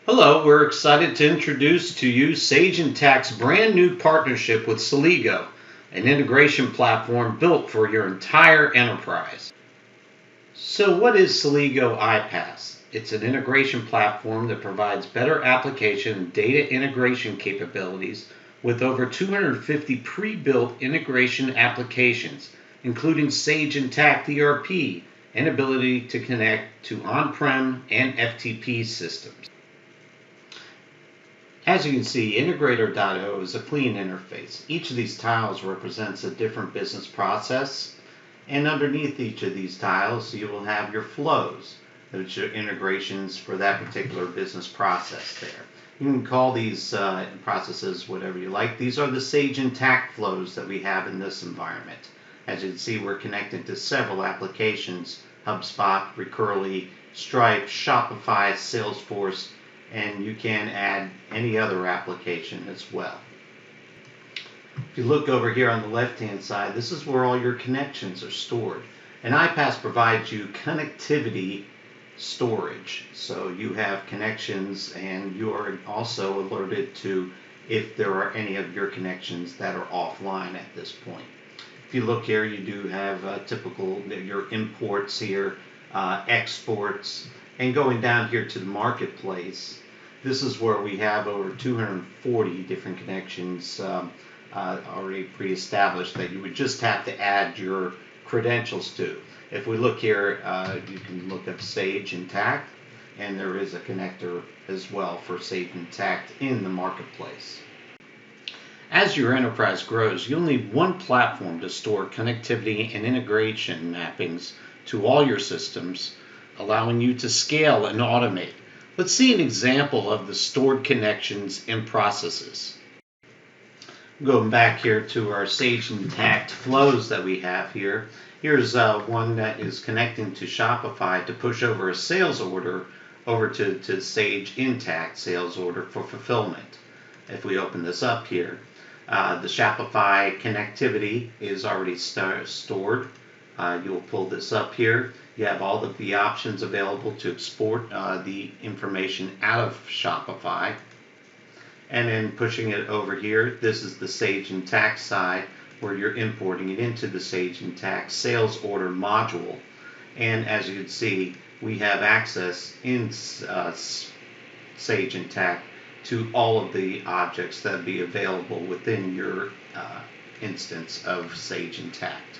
Hello, we're excited to introduce to you Sage Intacct's brand new partnership with Celigo, an integration platform built for your entire enterprise. So what is Celigo iPaaS? It's an integration platform that provides better application and data integration capabilities with over 250 pre-built integration applications, including Sage Intacct ERP and ability to connect to on-prem and FTP systems. As you can see, Integrator.io is a clean interface. Each of these tiles represents a different business process, and underneath each of these tiles you will have your flows, which are integrations for that particular business process there. You can call these processes whatever you like. These are the Sage Intacct flows that we have in this environment. As you can see, we're connected to several applications: HubSpot, Recurly, Stripe, Shopify, Salesforce, and you can add any other application as well. If you look over here on the left-hand side, this is where all your connections are stored. And iPaaS provides you connectivity storage. So you have connections, and you are also alerted to if there are any of your connections that are offline at this point. If you look here, you do have typical your imports here, exports, and going down here to the marketplace. This is where we have over 240 different connections already pre-established that you would just have to add your credentials to. If we look here, you can look up Sage Intacct, and there is a connector as well for Sage Intacct in the marketplace. As your enterprise grows, you'll need one platform to store connectivity and integration mappings to all your systems, allowing you to scale and automate. Let's see an example of the stored connections and processes. Going back here to our Sage Intacct flows that we have here. Here's one that is connecting to Shopify to push over a sales order over to Sage Intacct sales order for fulfillment. If we open this up here, the Shopify connectivity is already stored. You'll pull this up here. You have all of the options available to export the information out of Shopify. And then pushing it over here, this is the Sage Intacct side where you're importing it into the Sage Intacct sales order module. And as you can see, we have access in Sage Intacct to all of the objects that will be available within your instance of Sage Intacct.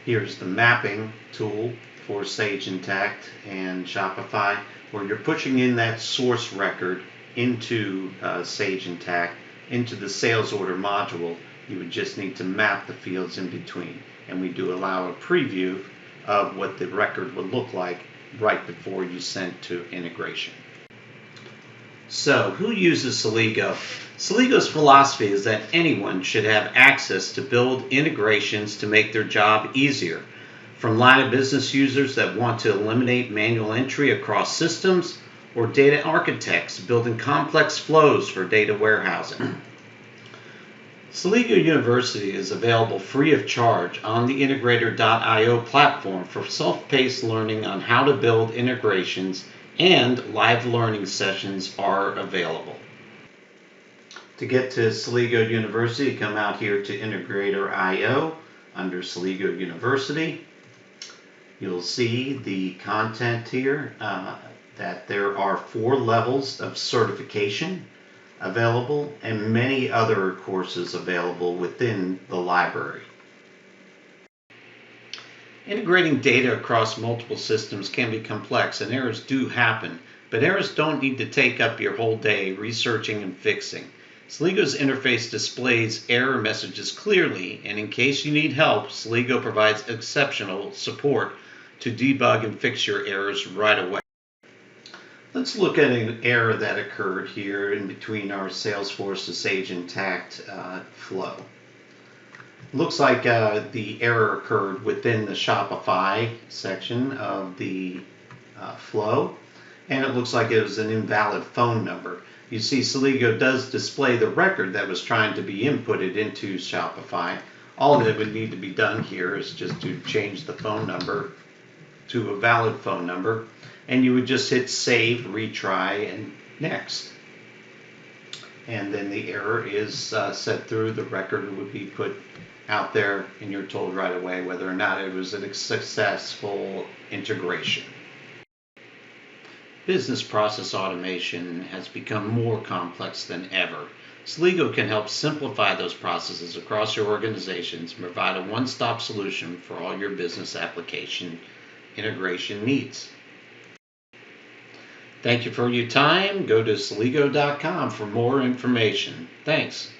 Here's the mapping tool for Sage Intacct and Shopify, where you're pushing in that source record into Sage Intacct into the sales order module. You would just need to map the fields in between, and we do allow a preview of what the record would look like right before you send to integration. So, who uses Celigo? Celigo's philosophy is that anyone should have access to build integrations to make their job easier. From line of business users that want to eliminate manual entry across systems, or data architects building complex flows for data warehousing. Celigo University is available free of charge on the Integrator.io platform for self-paced learning on how to build integrations, and live learning sessions are available. To get to Celigo University, come out here to Integrator.io under Celigo University. You'll see the content here that there are 4 levels of certification available and many other courses available within the library. Integrating data across multiple systems can be complex, and errors do happen, but errors don't need to take up your whole day researching and fixing. Celigo's interface displays error messages clearly, and in case you need help, Celigo provides exceptional support to debug and fix your errors right away. Let's look at an error that occurred here in between our Salesforce to Sage Intacct flow. Looks like the error occurred within the Shopify section of the flow, and it looks like it was an invalid phone number. You see, Celigo does display the record that was trying to be inputted into Shopify. All that would need to be done here is just to change the phone number to a valid phone number. and you would just hit save, retry, and next. And then the error is set through, the record would be put out there, and you're told right away whether or not it was a successful integration. Business process automation has become more complex than ever. Celigo can help simplify those processes across your organizations and provide a one-stop solution for all your business application integration needs. Thank you for your time. Go to celigo.com for more information. Thanks.